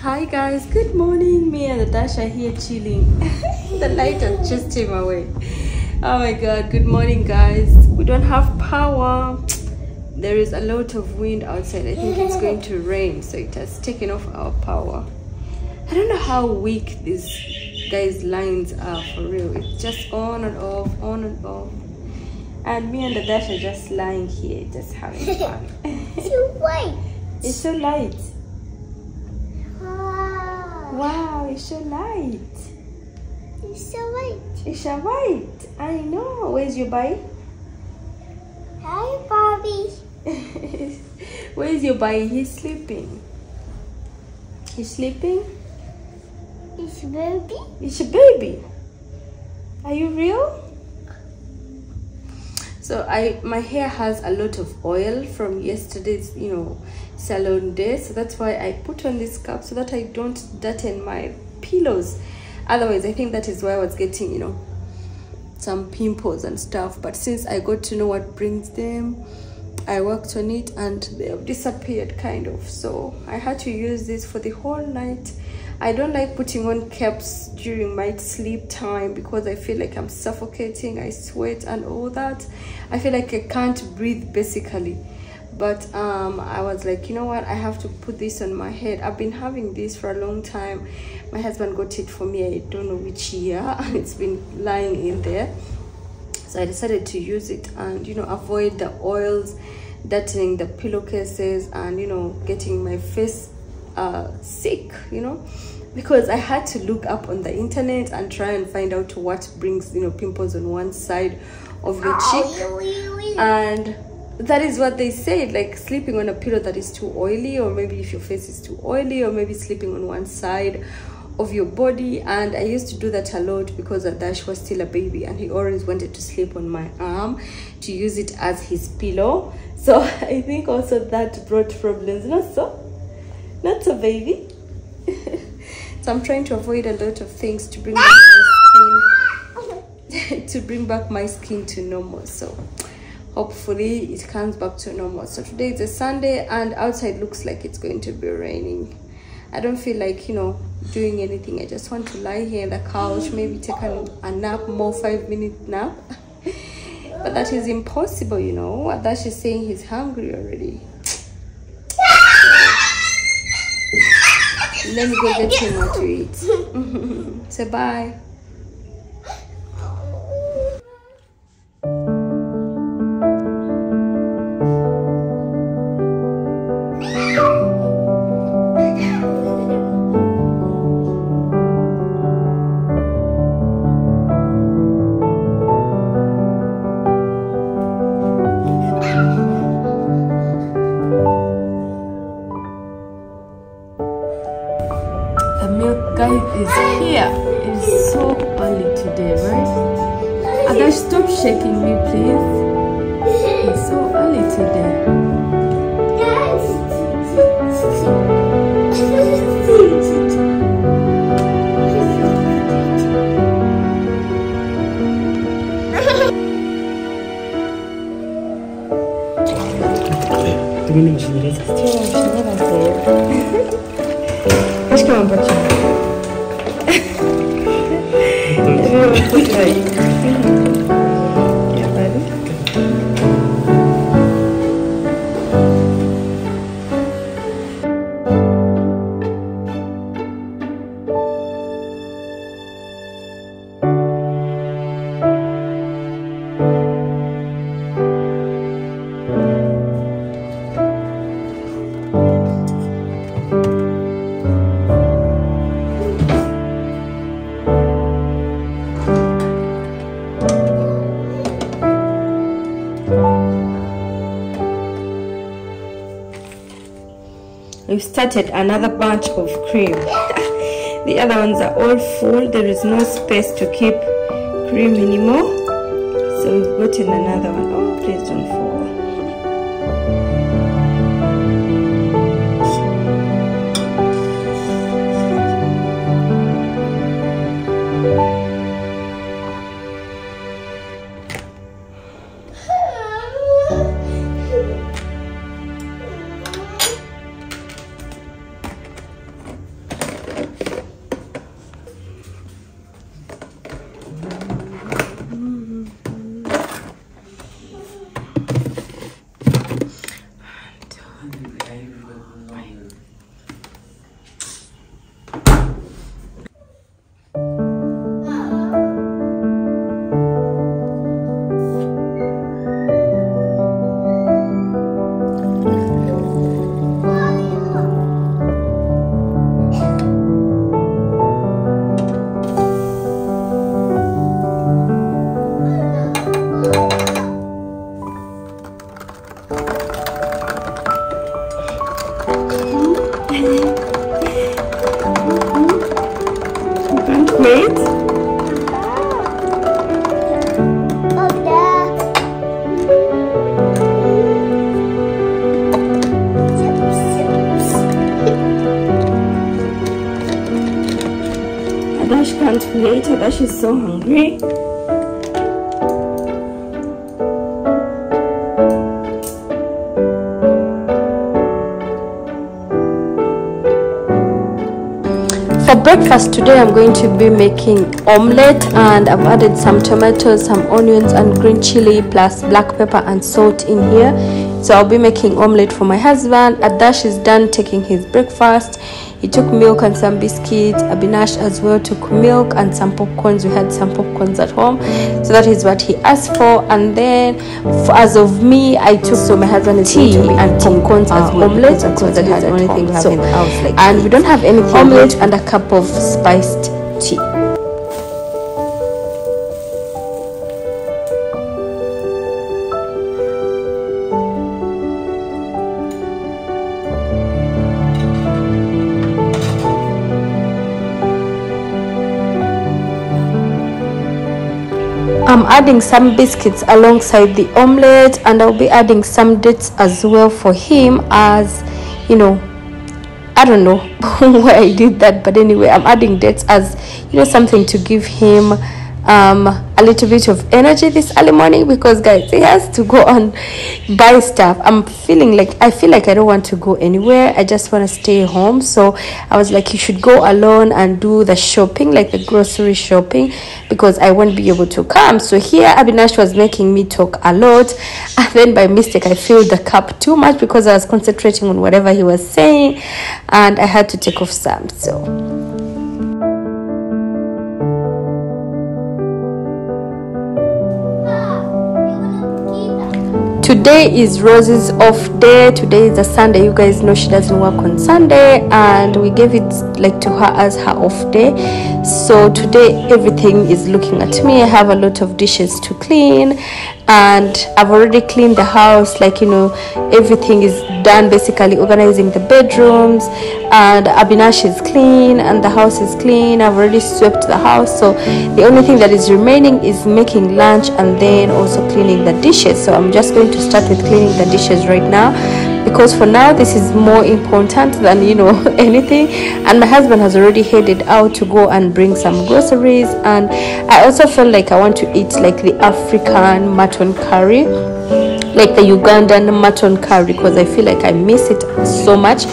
Hi guys, good morning. Me and Natasha here chilling. The light has just came away. Oh my god, good morning guys. We don't have power. There is a lot of wind outside. I think it's going to rain, so it has taken off our power. I don't know how weak these guys' lines are for real. It's just on and off, on and off. And me and Natasha just lying here, just having fun. It's so white. It's so light. Wow, it's so light. It's so white. It's so white. I know. Where's your bike? Hi, Bobby. Where's your bike? He's sleeping. He's sleeping? It's a baby. It's a baby. Are you real? So my hair has a lot of oil from yesterday's, salon day. So that's why I put on this cap so that I don't dirten my pillows. Otherwise, I think that is why I was getting, some pimples and stuff. But since I got to know what brings them, I worked on it and they have disappeared kind of. So I had to use this for the whole night. I don't like putting on caps during my sleep time because I feel like I'm suffocating. I sweat and all that. I feel like I can't breathe basically. But I was like, you know what, I have to put this on my head. I've been having this for a long time. My husband got it for me, I don't know which year, and it's been lying in there. So I decided to use it and avoid the oils dirtying the pillowcases and getting my face sick, because I had to look up on the internet and try and find out what brings pimples on one side of your cheek. And that is what they said, like sleeping on a pillow that is too oily, or maybe if your face is too oily, or maybe sleeping on one side of your body. And I used to do that a lot because Adash was still a baby and he always wanted to sleep on my arm to use it as his pillow. So I think also that brought problems. Not so baby. So I'm trying to avoid a lot of things to bring back my skin to bring back my skin to normal. So hopefully it comes back to normal. So today is a Sunday and outside looks like it's going to be raining. I don't feel like doing anything. I just want to lie here on the couch, maybe take a nap, more 5-minute nap. But that is impossible, Adash is saying he's hungry already. So, let me go get him what to eat. Say bye. Is here. It's so early today, right? Adash, stop shaking me, please. It's so early today. Acho que é uma patinha. We've started another batch of cream. The other ones are all full. There is no space to keep cream anymore. So we've gotten another one. Oh, please don't fall. Adash can't wait. Adash is so hungry. For breakfast today, I'm going to be making omelette, and I've added some tomatoes, some onions and green chili plus black pepper and salt in here. So I'll be making omelette for my husband. Adash is done taking his breakfast. He took milk and some biscuits. Abinash as well took milk and some popcorns. We had some popcorns at home, so that is what he asked for. And then as of me, I took, so my husband is tea and popcorns as well, omelette, because that is the only thing we have in the house. Like, and we don't have anything. Omelette and a cup of spiced tea. I'm adding some biscuits alongside the omelette, and I'll be adding some dates as well for him, as you know, I don't know why I did that, but anyway, I'm adding dates as, you know, something to give him a little bit of energy this early morning, because guys, he has to go and buy stuff. I feel like I don't want to go anywhere. I just want to stay home. So I was like, you should go alone and do the shopping, like the grocery shopping, because I won't be able to come. So here Abinash was making me talk a lot, and then by mistake I filled the cup too much because I was concentrating on whatever he was saying, and I had to take off some. So today is Rose's off day. Today is a Sunday. You guys know she doesn't work on Sunday, and we gave it like to her as her off day. So today everything is looking at me. I have a lot of dishes to clean, and I've already cleaned the house, like, you know, everything is done, basically organizing the bedrooms, and Abinash is clean and the house is clean. I've already swept the house, so the only thing that is remaining is making lunch and then also cleaning the dishes. So I'm just going to start with cleaning the dishes right now, because for now this is more important than, you know, anything. And my husband has already headed out to go and bring some groceries, and I also feel like I want to eat like the African mutton curry, like the Ugandan mutton curry, because I feel like I miss it so much.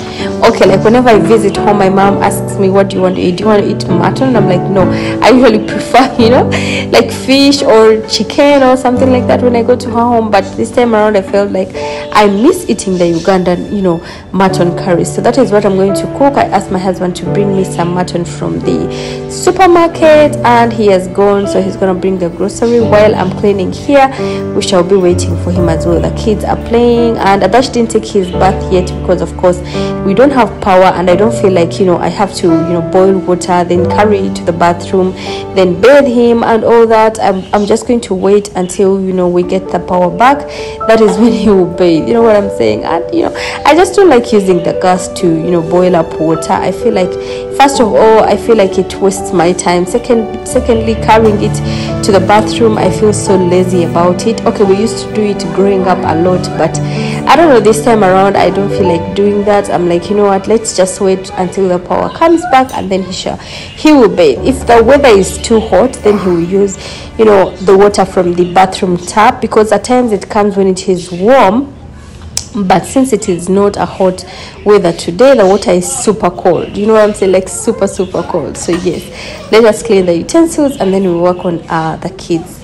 Okay, like whenever I visit home, my mom asks me, what do you want to eat? Do you want to eat mutton? I'm like, no, I usually prefer, you know, like fish or chicken or something like that when I go to her home. But this time around I felt like I miss eating the Ugandan, you know, mutton curry. So that is what I'm going to cook. I asked my husband to bring me some mutton from the supermarket, and he has gone, so he's gonna bring the grocery while I'm cleaning here. We shall be waiting for him as well. The kids are playing, and Adash didn't take his bath yet because of course we don't have power, and I don't feel like, you know, I have to, you know, boil water, then carry it to the bathroom, then bathe him and all that. I'm just going to wait until, you know, we get the power back. That is when he will bathe, you know what I'm saying. And you know, I just don't like using the gas to, you know, boil up water. I feel like, first of all, I feel like it wastes my time. Secondly, carrying it to the bathroom, I feel so lazy about it. Okay, we used to do it growing up a lot, but I don't know, this time around I don't feel like doing that. I'm like, you know what, let's just wait until the power comes back, and then he will bathe. If the weather is too hot, then he will use, you know, the water from the bathroom tap, because at times it comes when it is warm. But since it is not a hot weather today, the water is super cold, you know what I'm saying, like super cold. So yes, let us clean the utensils and then we work on the kids.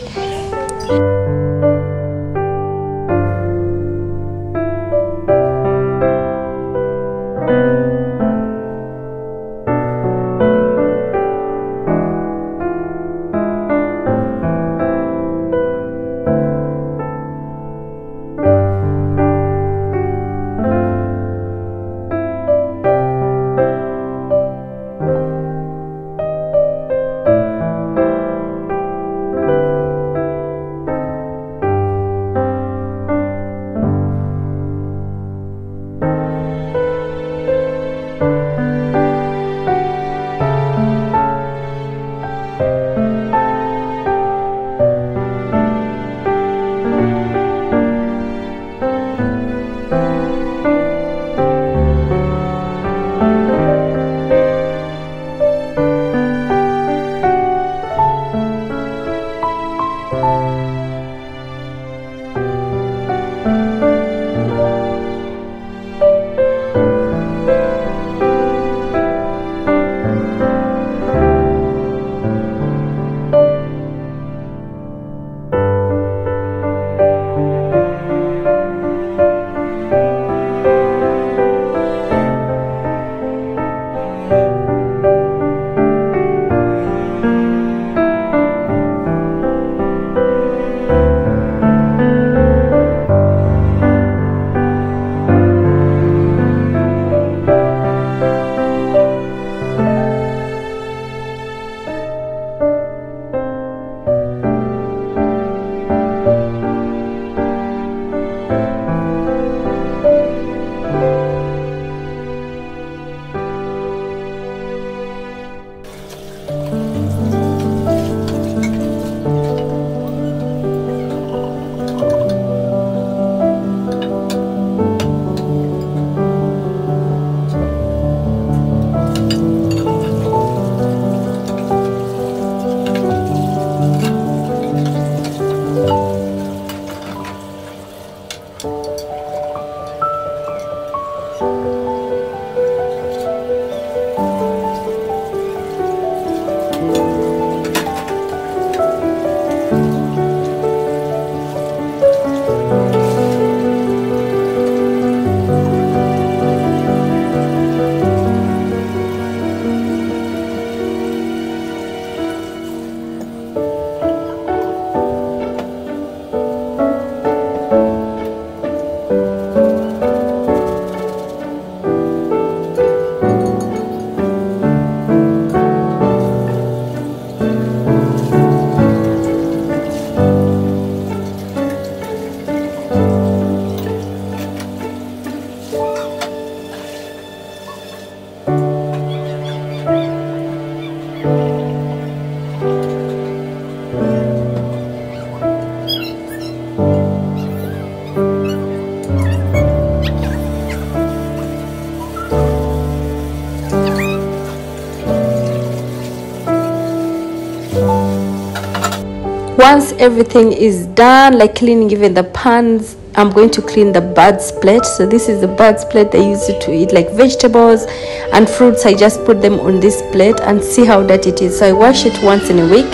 Once everything is done, like cleaning even the pans, I'm going to clean the birds plate. So this is the birds plate. They use it to eat like vegetables and fruits. I just put them on this plate and see how dirty it is. So I wash it once in a week,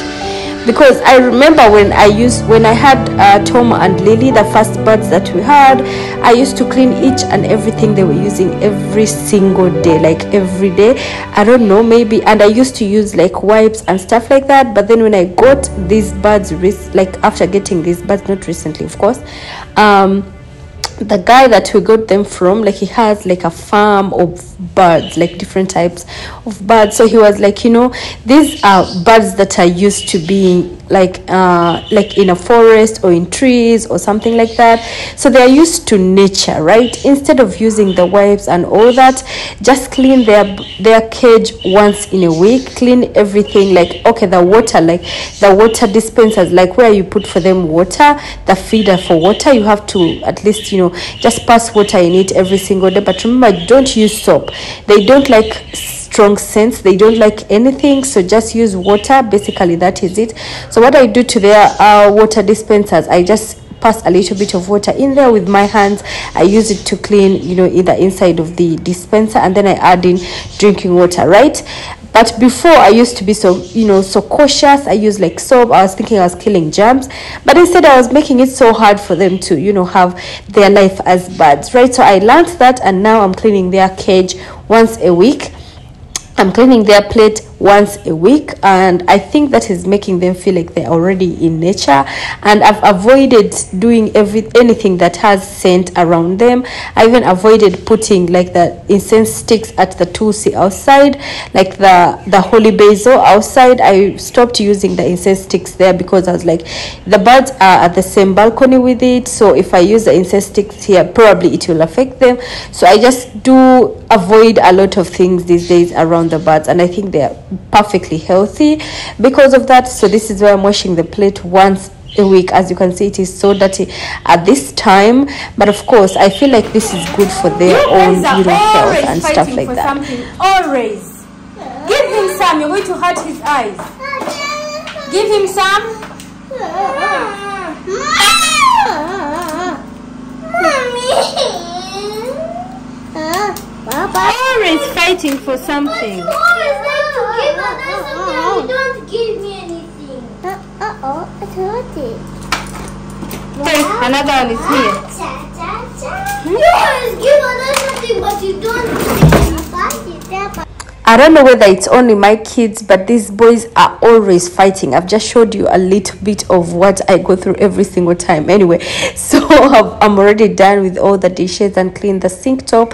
because I remember when I had Tom and Lily, the first birds that we had, I used to clean each and everything they were using every single day, like every day. I don't know, maybe, and I used to use like wipes and stuff like that. But then when I got these birds, like after getting these birds, not recently of course, the guy that we got them from, like, he has like a farm of birds, like different types of birds. So he was like, you know, these are birds that are used to being like in a forest or in trees or something like that. So they are used to nature, right? Instead of using the wipes and all that, just clean their cage once in a week. Clean everything, like, okay, the water dispensers, like where you put for them water, the feeder for water, you have to at least, you know, just pass water in it every single day. But remember, don't use soap. They don't like strong scents, they don't like anything, so just use water. Basically that is it. So what I do to their water dispensers, I just pass a little bit of water in there with my hands. I use it to clean, you know, the inside of the dispenser, and then I add in drinking water, right? But before, I used to be so cautious. I used like soap. I was thinking I was killing germs, but instead I was making it so hard for them to, you know, have their life as birds, right? So I learned that, and now I'm cleaning their cage once a week. I'm cleaning their plate once a week, and I think that is making them feel like they're already in nature. And I've avoided doing anything that has scent around them. I even avoided putting like the incense sticks at the tulsi outside, like the holy basil outside. I stopped using the incense sticks there because I was like, the birds are at the same balcony with it, so if I use the incense sticks here, probably it will affect them. So I just do avoid a lot of things these days around the birds, and I think they're perfectly healthy because of that. So this is why I'm washing the plate once a week. As you can see, it is so dirty at this time, but of course I feel like this is good for their own, you know, health and stuff like that. Always give him some. You're going to hurt his eyes. Give him some. Always fighting for something. You always like to give others something. You don't give me anything. I thought it. Okay, another one is here. You always give others something, but you don't give me. I don't know whether it's only my kids, but these boys are always fighting. I've just showed you a little bit of what I go through every single time. Anyway, so I'm already done with all the dishes and clean the sink top.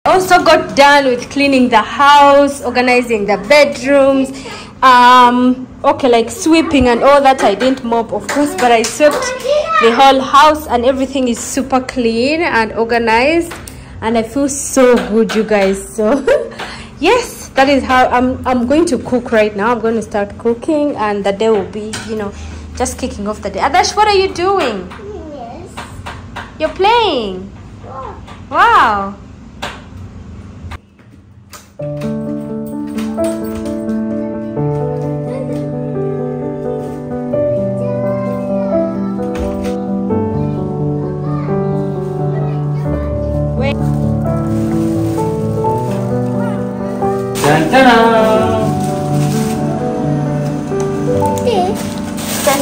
Also got done with cleaning the house, organizing the bedrooms, okay, like sweeping and all that. I didn't mop, of course, but I swept the whole house, and everything is super clean and organized, and I feel so good, you guys. So yes, that is how I'm going to cook right now. I'm going to start cooking, and the day will be, you know, just kicking off the day. Adash, what are you doing? Yes. You're playing. Wow.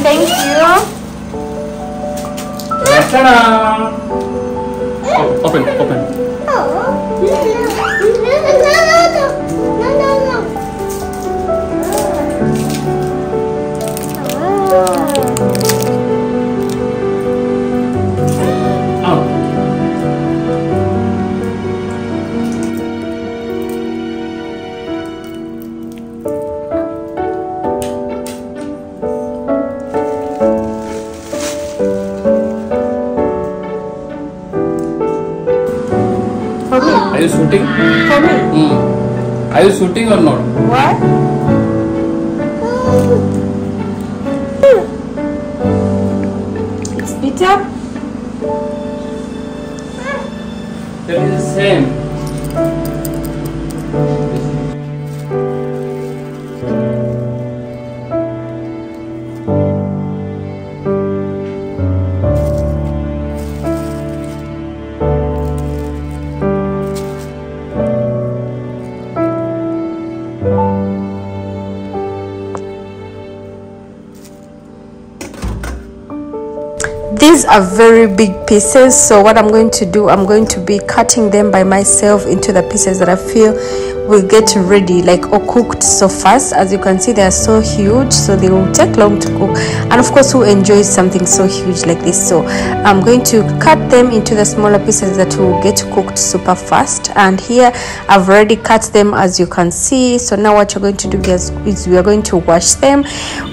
Thank you. Oh, open. Are you shooting? For me? Are you shooting or not? What? It's bitter. That is the same. these are very big pieces, so what I'm going to do, I'm going to be cutting them by myself into the pieces that I feel will get ready, like, or cooked so fast. As you can see, they are so huge, so they will take long to cook, and of course, who enjoys something so huge like this? So I'm going to cut them into the smaller pieces that will get cooked super fast. And here I've already cut them, as you can see. So now what you're going to do is we are going to wash them.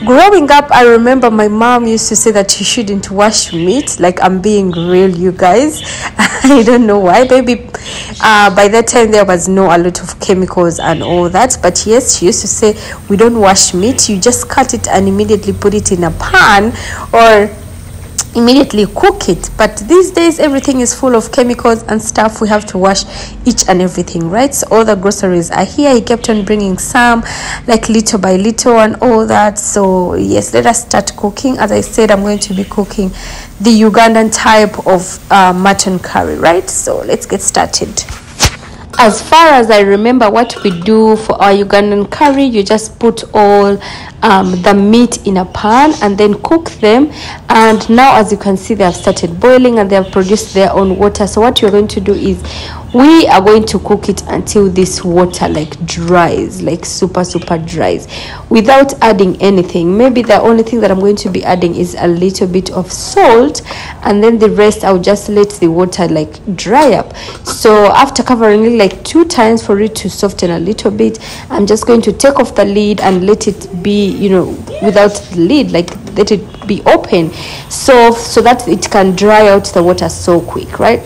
Growing up, I remember my mom used to say that you shouldn't wash meat. Like, I'm being real, you guys. I don't know why. Maybe by that time there was no a lot of chemicals and all that, but yes, she used to say we don't wash meat, you just cut it and immediately put it in a pan or immediately cook it. But these days everything is full of chemicals and stuff. We have to wash each and everything, right? So all the groceries are here. He kept on bringing some, like, little by little and all that. So yes, let us start cooking. As I said, I'm going to be cooking the Ugandan type of mutton curry, right? So let's get started. As far as I remember, what we do for our Ugandan curry, you just put all the meat in a pan and then cook them. And now, as you can see, they have started boiling and they have produced their own water. So what you're going to do is we are going to cook it until this water like dries, like super dries, without adding anything. Maybe the only thing that I'm going to be adding is a little bit of salt, and then the rest I'll just let the water like dry up. So after covering it like 2 times for it to soften a little bit, I'm just going to take off the lid and let it be, you know, without the lid, like let it be open, so that it can dry out the water so quick, right?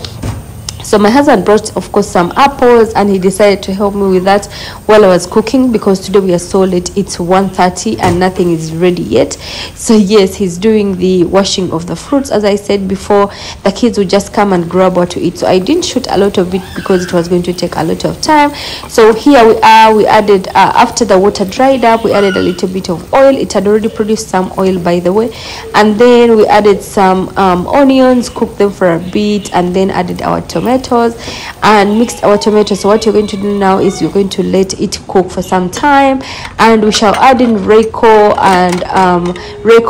So my husband brought, of course, some apples, and he decided to help me with that while I was cooking, because today we are so late. It's 1:30 and nothing is ready yet. So yes, he's doing the washing of the fruits. As I said before, the kids would just come and grab what to eat. So I didn't shoot a lot of it because it was going to take a lot of time. So here we are. We added, after the water dried up, we added a little bit of oil. It had already produced some oil, by the way. And then we added some onions, cooked them for a bit, and then added our tomatoes and mixed our tomatoes. So what you're going to do now is you're going to let it cook for some time, and we shall add in reiko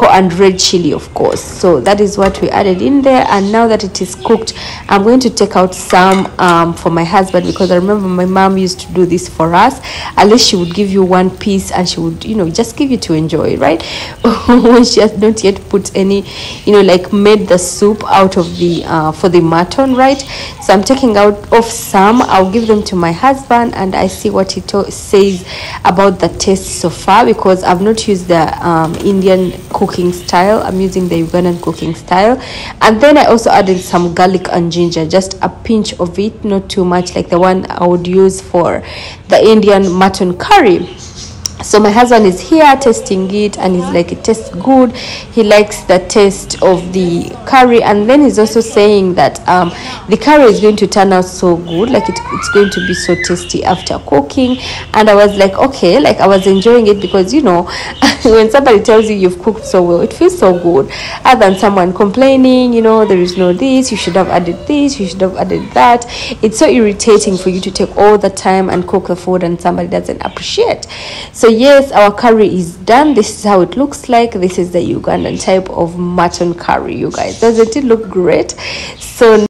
and red chili, of course. So that is what we added in there. And now that it is cooked, I'm going to take out some for my husband, because I remember my mom used to do this for us. At least she would give you 1 piece and she would, you know, just give you to enjoy, right? When she has not yet put any, you know, like made the soup out of the for the mutton, right? So I'm taking out off some. I'll give them to my husband and I see what he says about the taste so far, because I've not used the Indian cooking style. I'm using the Ugandan cooking style. And then I also added some garlic and ginger, just a pinch of it, not too much, like the one I would use for the Indian mutton curry. So my husband is here tasting it, and he's like, it tastes good. He likes the taste of the curry, and then he's also saying that the curry is going to turn out so good, like it's going to be so tasty after cooking. And I was like, okay, like I was enjoying it, because, you know, when somebody tells you you've cooked so well, it feels so good, other than someone complaining, you know, there is no this, you should have added this, you should have added that. It's so irritating for you to take all the time and cook the food and somebody doesn't appreciate. So yes, our curry is done. This is how it looks like. This is the Ugandan type of mutton curry, you guys. Doesn't it look great? So